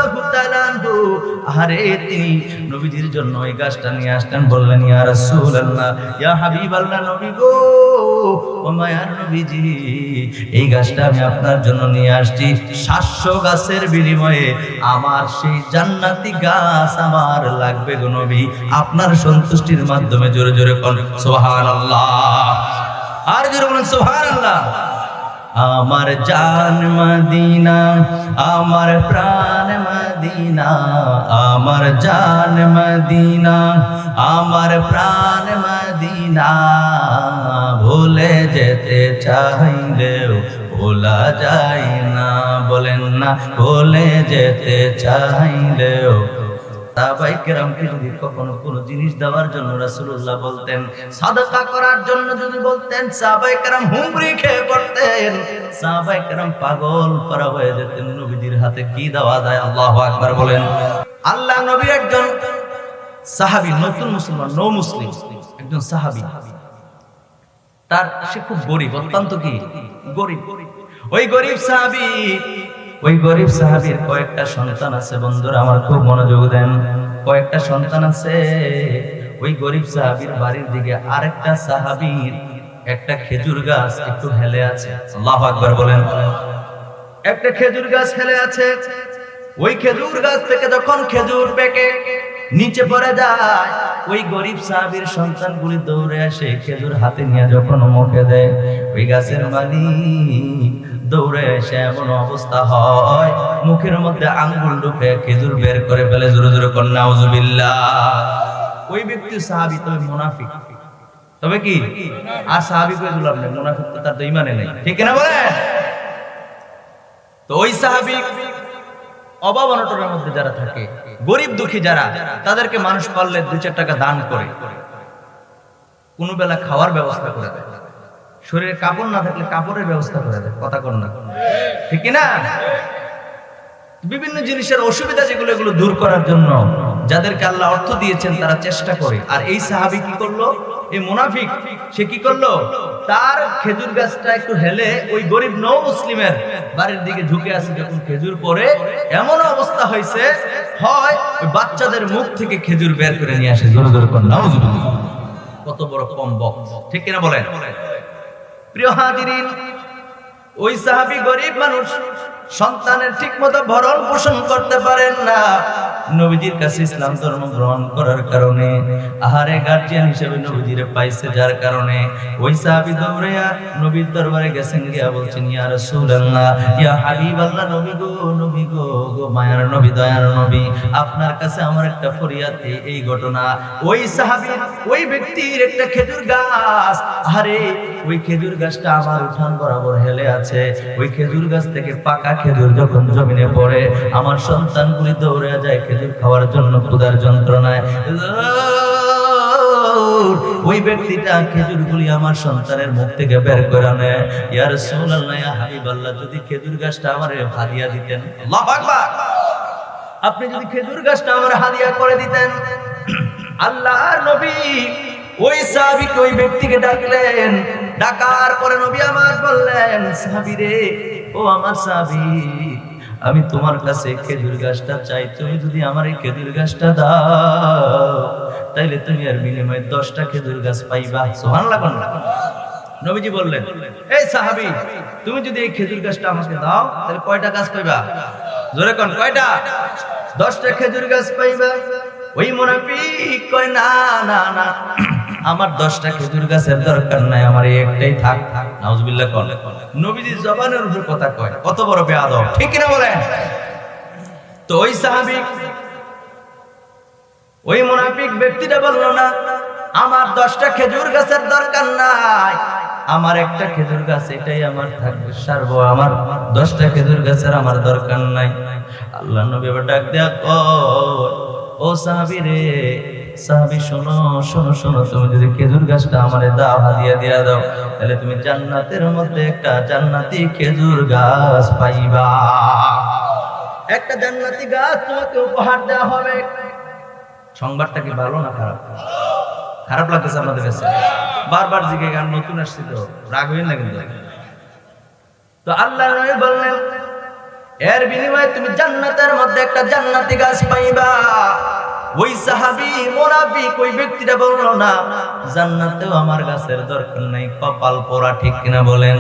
রাদিয়াল্লাহু তাআলা আনহু আরে তিনি নবীজির জন্য এই গাছটা নিয়ে আসলেন, বললেন ইয়া রাসূলুল্লাহ, ইয়া হাবিবাল্লাহ, নবী গো, ও মায়ার নবীজি, এই গাছটা আমি আপনার জন্য নিয়ে আসছি। 700 গাছের বিনিময়ে আমার সেই জান্নাতি গাছ আমার লাগবে গো নবী, আপনার সন্তুষ্টির মাধ্যমে। জোরে জোরে বলেন সুবহানাল্লাহ, আর জোরে বলেন সুবহানাল্লাহ। আমার জান মদিনা, আমার প্রাণ মদিনা, আমার জান মদিনা, আমার প্রাণ মদিনা, ভুলে যেতে চাইলেও ভোলা যায় না, বলেন না, ভুলে যেতে চাইলেও। সাহাবায়ে কেরামকে যদি কখনো কোনো জিনিস দেওয়ার জন্য রাসূলুল্লাহ বলতেন, সাদাকা করার জন্য যদি বলতেন, সাহাবায়ে কেরাম হুমড়ি খেয়ে পড়তেন, সাহাবায়ে কেরাম পাগল পারা হয়ে যেতেন নবীজির হাতে কি দেওয়া যায়। আল্লাহু আকবার বলেন। আল্লাহ নবী একজন সাহাবী, নতুন মুসলমান, নো মুসলিম, একজন সাহাবী, তার সে খুব গরিব, অত্যন্ত কি গরিব। ওই গরিব সাহাবীর কয়েকটা সন্তান আছে। বন্ধুরা আমার খুব মনোযোগ দেন, কয়েকটা সন্তান আছে। ওই গরিব সাহাবীর বাড়ির দিকে আরেকটা সাহাবীর একটা খেজুর গাছ একটু হেলে আছে। আল্লাহু আকবার বলেন। একটা খেজুর গাছ হেলে আছে। ওই খেজুর গাছ থেকে যখন খেজুর পেকে নিচে পড়ে যায়, ওই গরিব সাহাবীর সন্তানগুলি দৌড়ে আসে, খেজুর হাতে নিয়ে যখন মুখে দেয়, ওই গাছের মালিক দৌড়ে এসে এমন অবস্থা হয়, মুখের মধ্যে আঙ্গুল ঢুকে খেজুর বের করে ফেলে। জোরে জোরে বলেন নাউজুবিল্লাহ। ওই ব্যক্তি সাহাবী, তবে মুনাফিক। তবে কি? আর সাহাবী কই দিলাম না, মুনাফিক তো তার তো ঈমানে নেই, ঠিক না বলেন? তো ওই সাহাবী অভাব অনটনের মধ্যে যারা থাকে, গরিব দুঃখী যারা, তাদেরকে মানুষ পারলে 2-4 টাকা দান করে, কোন বেলা খাওয়ার ব্যবস্থা করে দেয়, শরীরে কাপড় না থাকলে কাপড়ের ব্যবস্থা করে দেয়। কথা কর না, ঠিক না? বিভিন্ন জিনিসের অসুবিধা যেগুলো, এগুলো দূর করার জন্য যাদেরকে আল্লাহ অর্থ দিয়েছেন তারা চেষ্টা করে। আর এই সাহাবী কি করলো? এই মুনাফিক সে কি করলো? তার খেজুর গাছটা একটু হেলে ওই গরিব নও মুসলিমের বাড়ির দিকে ঝুঁকে আছে, যখন খেজুর পড়ে এমন অবস্থা হয়েছে, হয় ওই বাচ্চাদের মুখ থেকে খেজুর বের করে নিয়ে আসে। জোরে জোরে বলেন নাউজুবিল্লাহ। কত বড় কমবক, ঠিক কিনা বলেন? প্রিয় হাজিরিন, ওই সাহাবী গরিব মানুষ, সন্তানের ঠিকমতো ভরণ পোষণ করতে পারেন না। নবীজির কাছে ইসলাম ধর্ম গ্রহণ করার কারণে, আহারে গার্জিয়ান হিসেবে নবীজিরে পাইছে, যার কারণে ওই সাহাবী দৌড়াইয়া নবীর দরবারে গেছেন, গিয়া বলছেন ইয়া রাসূলুল্লাহ, ইয়া হাবিবাল্লাহ, নবী গো, নবী গো, গো মায়ার নবী, দয়ার নবী, আপনার কাছে আমার একটা ফরিয়াদ। এই ঘটনা, ওই সাহাবীর, ওই ব্যক্তির একটা খেজুর গাছ, আরে ওই খেজুর গাছটা আমার উঠান বরাবর হেলে আছে। ওই খেজুর গাছ থেকে পাকা খেজুর যখন জমিনে পড়ে, আমার সন্তানগুলি দৌড়ে যায় খেজুর খাওয়ার জন্য ক্ষুধার যন্ত্রণায়। ওই ব্যক্তিটা খেজুরগুলি আমার সন্তানের মুখ থেকে বের করে আনে। ইয়া রাসূলুল্লাহ, ইয়া হাবিবাল্লাহ, যদি খেজুর গাছটা আমারে হাদিয়া দিতেন, আল্লাহু আকবার, আপনি যদি খেজুর গাছটা আমারে হাদিয়া করে দিতেন। আল্লাহর নবী ওই সাহাবীকে, ওই ব্যক্তিকে ডাকলেন। ডাকার পরে নবী আমার বললেন, সাহাবী রে, ও আমার সাহাবী, আমি তোমার কাছে খেজুর গাছটা চাই, তুমি যদি আমার এই খেজুর গাছটা দাও, তাইলে তুমি আর বিনিময়ে 10টা খেজুর গাছ পাইবা। সুবহানাল্লাহ। নবীজি বললেন, এই সাহাবী, তুমি যদি এই খেজুর গাছটা আমাকে দাও, তাহলে কয়টা গাছ পাইবা? জোরে কোন, কয়টা? 10টা খেজুর গাছ পাইবা। ওই মুনাফিক কয়, না না না, আমার 10টা খেজুর গাছের দরকার নাই, আমার এই একটাই থাক। নাউজুবিল্লাহ। নবীজি জবানের উপরে কথা কয়, কত বড় বেয়াদব, ঠিক না বলেন? তো ওই সাহাবী, ওই মুনাফিক ব্যক্তিটা বলল, না, আমার 10টা খেজুর গাছের দরকার নাই, আমার একটা খেজুর গাছ, এটাই আমার থাকবে, সারবো, আমার 10টা খেজুর গাছের আমার দরকার নাই। আল্লাহ নবী আবার ডাক দেয়া কয়, ও সাহাবী রে, সাহাবী শোনো শোনো শোনো, তুমি যদি খেজুর গাছটা আমারে দাও, হাদিয়া দিয়া দাও, তাহলে তুমি জান্নাতের মধ্যে একটা জান্নাতি খেজুর গাছ পাইবা। একটা জান্নাতি গাছ তোমাকে উপহার দেওয়া হবে। সংবাদটা কি ভালো না খারাপ? খারাপ লাগতেছে আপনাদের কাছে? বারবার জিগে গান, নতুন আসছি তো রাগ হইন না কিন্তু। তো আল্লাহর নবী বললেন, এর বিনিময়ে তুমি জান্নাতের মধ্যে একটা জান্নাতি গাছ পাইবা। ওই সাহাবী মুনাফিক ওই ব্যক্তিটা বলল না, জান্নাতেও আমার গাছের দরকার নাই, কপাল পোড়া, ঠিক কিনা বলেন?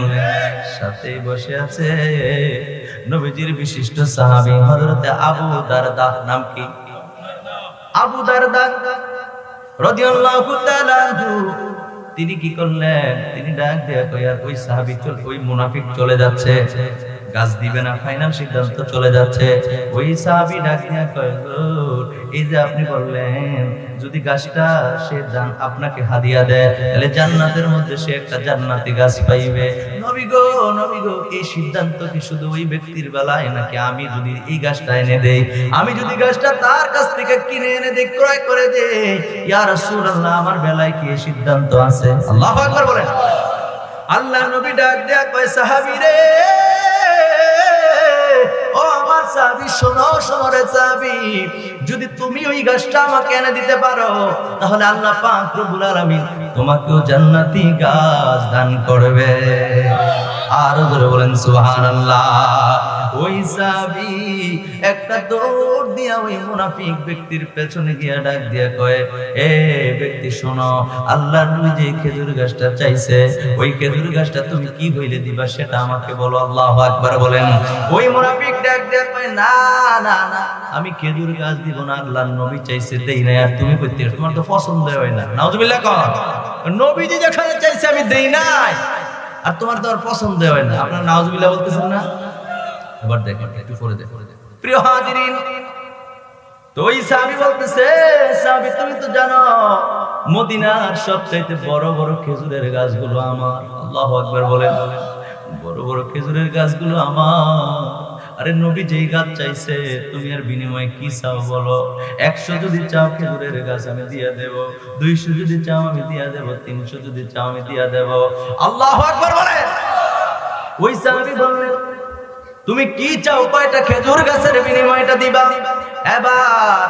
সাথেই বসে আছে নবীজির বিশিষ্ট সাহাবী হযরতে আবু দারদা। নাম কি? আবু দারদা রাদিয়াল্লাহু তাআলা আনহু। তিনি কি করলেন? তিনি ডাক দিয়ে কইয়া, ওই সাহাবী ওই মুনাফিক চলে যাচ্ছে, গাছ দিবে না, ফাইনাল সিদ্ধান্ত চলে যাচ্ছে। ওই সাহাবী ডাক দিয়ে কয়, এই যে আপনি বললেন যদি গাছটা সে আপনাকে হাদিয়া দেয় তাহলে জান্নাতের মধ্যে সে একটা জান্নাতি গাছ পাইবে। নবী গো, নবী গো, এই সিদ্ধান্ত কি শুধু ওই ব্যক্তির বেলায় নাকি আমি যদি এই গাছটা এনে দেই, আমি যদি গাছটা তার কাছ থেকে কিনে এনে দেই, ক্রয় করে দেই, ইয়া রাসূলুল্লাহ আমার বেলায় কি এই সিদ্ধান্ত আছে? আল্লাহু আকবার বলেন। আল্লাহর নবী ডাক দেয়া কয়, সাহাবী রে, ও আমার সাহাবী, শোনো, শোনো রে সাহাবী, যদি তুমি ওই গাছটা আমাকে এনে দিতে পারো তাহলে আল্লাহ পাক রব্বুল আলামিন তোমাকেও জান্নাতি গাছ দান করবে। আর জোরে বলেন সুবহানাল্লাহ। ওই সাহাবী একটা দৌড় দিয়া ওই মুনাফিক ব্যক্তির পেছনে গিয়া ডাক দিয়া কয়, এ ব্যক্তি শোনো, আল্লাহর নবী যে খেজুর গাছটা চাইছে, ওই খেজুর গাছটা তুমি কি হইলে দিবা সেটা আমাকে বলো। আল্লাহু আকবার বলেন। ওই মুনাফিক ডাক দিয়া কয়, না না না, আমি খেজুর গাছ দিব না, আল্লাহর নবী চাইছে দেই না, আর তুমি কইতে তোমার তো পছন্দ হয় না। নাউজুবিল্লাহ কর। নবীজি যেখানে চাইছে আমি দেই নাই, আর তোমার তো আর পছন্দ হয় না। আপনারা নাউজুবিল্লাহ বলতেছেন না? এবার দেখেন, একটু পরে দেখো। প্রিয় হাজিরিন, তো ওই সাহাবী বলতেছে, সাহাবী তুমি তো জানো মদিনার সবচাইতে বড় বড় খেজুরের গাছগুলো আমার। আল্লাহু আকবার বলেন। বড় বড় খেজুরের গাছগুলো আমার। আরে নবী যেই গাছ চাইছে তুমি আর বিনিময়ে কি চাও বলো? 100 যদি চাও খেজুরের গাছ আমি দিয়া দেব, 200 যদি চাও আমি দিয়া দেব, 300 যদি চাও আমি দিয়া দেব। আল্লাহু আকবার বলেন। ওই সাহাবী বললেন, তুমি কি চাও, কয়টা খেজুর গাছের বিনিময়টা দিবা? এবার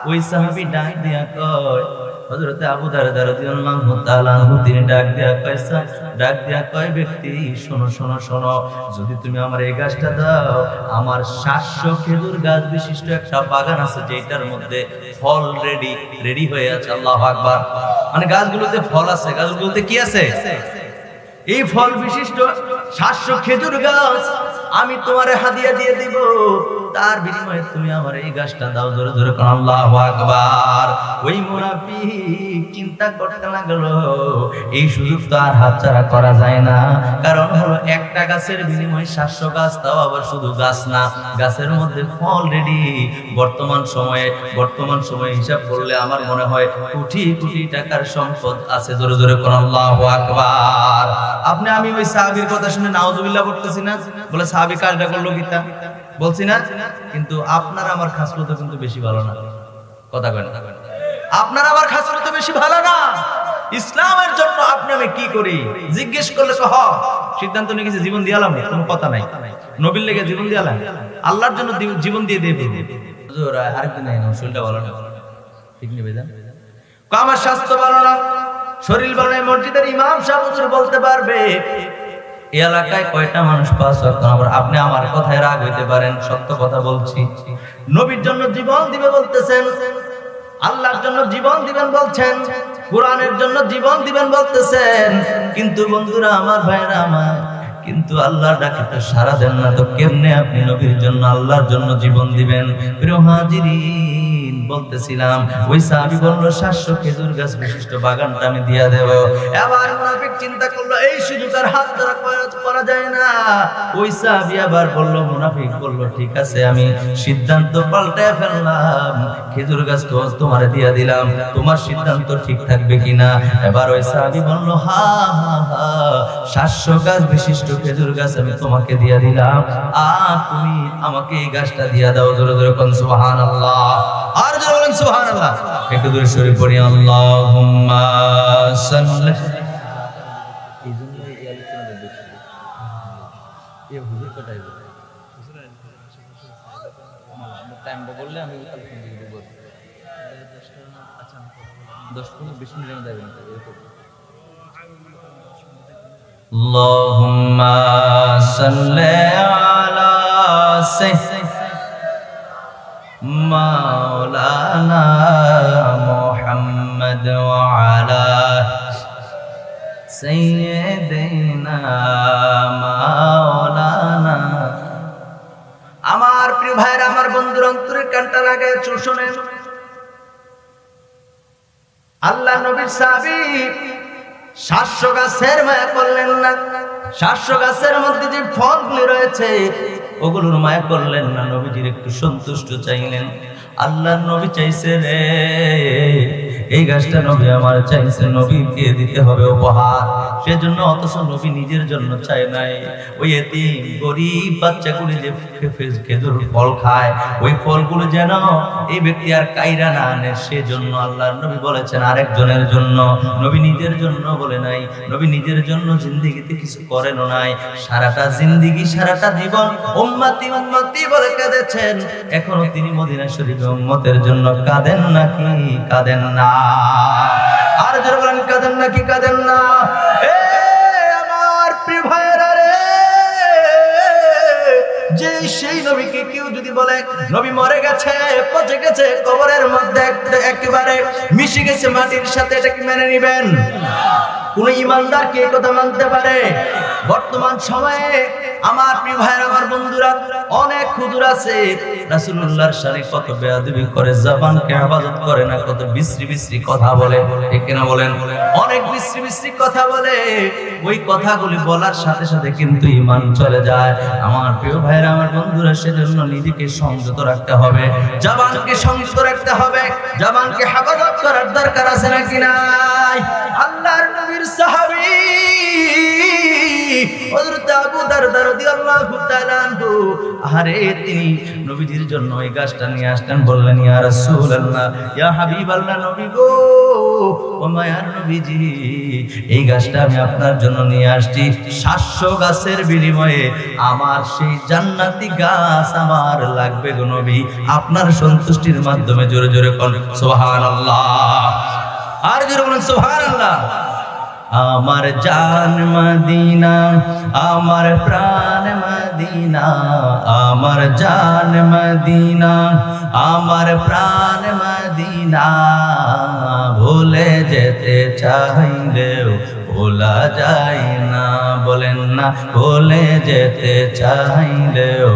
ওই সাহাবী ডাক দিয়া কয়, হযরতে আবু দারদা রাদিয়াল্লাহু তাআলা আনহু, তিনি ডাক দিয়া কয়, ব্যক্তি শোনো শোনো শোনো, যদি তুমি আমার এই গাছটা দাও, আমার 700 খেজুর গাছ বিশিষ্ট একটা বাগান আছে যেটার মধ্যে ফল রেডি হয়ে আছে। আল্লাহু আকবার। মানে গাছগুলোতে ফল আছে, গাছগুলোতে কি আছে? এই ফল বিশিষ্ট 700 খেজুর গাছ আমি তোমারে হাদিয়া দিয়ে দিব, তার বিনিময়ে তুমি আমার এই গাছটা দাও। জোরে জোরে কোন আল্লাহু আকবার। ওই মুনাফিক চিন্তা করতে লাগলো, এই সুযোগ তো আর হাতছাড়া করা যায় না, কারণ হলো একটা গাছের বিনিময়ে 700 গাছ, তাও আবার শুধু গাছ না, গাছের মধ্যে ফল রেডি। বর্তমান সময়ে হিসাব করলে আমার মনে হয় কোটি কোটি টাকার সম্পদ আছে। জোরে জোরে কোন আল্লাহু আকবার। আমি ওই সাহাবীর কথা শুনে নাউজুবিল্লাহ বলতেছি না, বলে সাহাবী কাজটা করলো কিতা বলছি না, কিন্তু আপনার আমার খাসলত কিন্তু বেশি ভালো না। কথা কয় না? আপনার আমার খাসলত বেশি ভালো না। ইসলামের জন্য আপনি আমি কি করি জিজ্ঞেস করলে তো সিদ্ধান্ত নিয়ে গেছে জীবন দিয়ালাম, কোনো কথা নাই। নবীর লেগে জীবন দিয়ালাম, আল্লাহর জন্য জীবন দিয়ে দেবে। হুজুর আরেকদিন নাই, শরীরটা ভালো না, ঠিক নেবে যান, আমার স্বাস্থ্য ভালো না, শরীর ভালো নাই। মসজিদের ইমাম সাহেব হুজুর বলতে পারবে এই এলাকায় কয়টা মানুষ 5 ওয়াক্ত নামাজ? আপনি আমার কথায় রাগ হইতে পারেন, সত্য কথা বলছি। নবীর জন্য জীবন দিবে বলতেছেন, আল্লাহর জন্য জীবন দিবেন বলছেন, কোরআনের জন্য জীবন দিবেন বলতেছেন, কিন্তু বন্ধুরা আমার, ভাইরা আমার, কিন্তু আল্লাহর ডাকে তো সাড়া দেন না, তো কেমনে আপনি নবীর জন্য আল্লাহর জন্য জীবন দিবেন? প্রিয় হাজিরিন, বলতেছিলাম ওই সাহাবী বলল 700 খেজুর গাছ বিশিষ্ট বাগানটা আমি দিয়া দেব। এবার মুনাফিক চিন্তা করলো এই সুযোগ আর হাত ধরা করা যায় না। ওই সাহাবী আবার বলল, মুনাফিক বলল, ঠিক আছে আমি সিদ্ধান্ত পাল্টায় ফেললাম, খেজুর গাছ তো তোমারে দিয়া দিলাম, তোমার সিদ্ধান্ত ঠিক থাকবে কিনা? এবার ওই সাহাবী বলল, হা হা হা, 700 গাছ বিশিষ্ট খেজুর গাছ আমি তোমাকে দিয়া দিলাম, আর তুমি আমাকে এই গাছটা দিয়া দাও। জোরে জোরে কোন সুবহানাল্লাহ। আর জোরে বলেন সুবহানাল্লাহ। একটু দূরে সরে পড়ি, আল্লাহুম্মা সাল্লি। এই জন্য এই আলোচনাটা বেশি এই হুজুর কোটাই বলে আমার টাইমটা বললে আমি আলোচনা দিয়ে দেব। 10-15 20 মিনিটের মধ্যে যাবেন এরকম। আল্লাহুম্মা সাল্লি আলা মাওলানা মুহাম্মদ ওয়া আলা সাইয়্যিদিনা মাওলানা। আমার প্রিয় ভাইরা, আমার বন্ধুর অন্তরের কানটা লাগায় শুনেন। আল্লাহ নবীর সাহাবী 700 গাছের মায়া করলেন না। 700 গাছের মধ্যে যে ফলগুলি রয়েছে ওগুলোর মায়া করলেন না, নবীজির একটু সন্তুষ্ট চাইলেন। আল্লাহ নবী চাইছে রে এই গাছটা নবী আমার চাইছে, নবীকে দিতে হবে উপহার, সেজন্য অথচ নবী নিজের জন্য চায় নাই। ওই এতিম গরিব বাচ্চাগুলি যে খেজুর ফল খায় ওই ফলগুলো যেন এই ব্যক্তি আর কাইরা না আনে, সেজন্য আল্লাহর নবী বলেছেন আরেকজনের জন্য। নবী নিজের জন্য বলে নাই, নবী নিজের জন্য জিন্দেগিতে কিছু করেন নাই। সারাটা জিন্দেগি সারাটা জীবন উম্মতি উম্মতি বলে কেঁদেছেন, এখনো তিনি মদিনা শরীফে উম্মতের জন্য কাঁদেন নাকি কাঁদেন না? আর যারা বলেন কাঁদেন নাকি কাঁদেন না? এ আমার প্রিয় ভাইরা রে, যে সেই নবীকে কেউ যদি বলে নবী মরে গেছে, পচে গেছে, কবরের মধ্যে একেবারে মিশে গেছে মাটির সাথে, এটা কি মেনে নিবেন? কোন ইমানদার কি এই কথা মানতে পারে? বর্তমান সময়ে আমার প্রিয় ভাইরা, আমার বন্ধুরা, অনেক হুজুর আছে রাসূলুল্লাহর শানে কত বেয়াদবি করে, জবানকে হেফাজত করে না, কত বিশ্রী বিশ্রী কথা বলে, ঠিক কিনা বলেন? অনেক বিশ্রী বিশ্রী কথা বলে, ওই কথাগুলি বলার সাথে সাথে কিন্তু ঈমান চলে যায়। আমার প্রিয় ভাইরা, আমার বন্ধুরা, সেজন্য নিজেকে সংযত রাখতে হবে, জবানকে সংযত রাখতে হবে, জবানকে হেফাজত করার দরকার আছে নাকি নাই? আল্লাহর নবীর সাহাবী হযরত আবু দারদা রাদিয়াল্লাহু তাআলা আনহু, আরে তিনি নবীজির জন্য এই গাছটা নিয়ে আসলেন, বললেন ইয়া রাসূলুল্লাহ, ইয়া হাবিবাল্লাহ, নবী গো, ও মায়ার নবীজি, এই গাছটা আমি আপনার জন্য নিয়ে আসছি। 700 গাছের বিনিময়ে আমার সেই জান্নাতি গাছ আমার লাগবে গো নবী, আপনার সন্তুষ্টির মাধ্যমে। জোরে জোরে কোন সুবহানাল্লাহ, আর জোরে বলুন সুবহানাল্লাহ। আমার জান মদিনা, আমার প্রাণ মদিনা, আমার জান মদিনা, আমার প্রাণ মদিনা, ভুলে যেতে চাইলেও ভোলা যায় না, বলেন না, ভুলে যেতে চাইলেও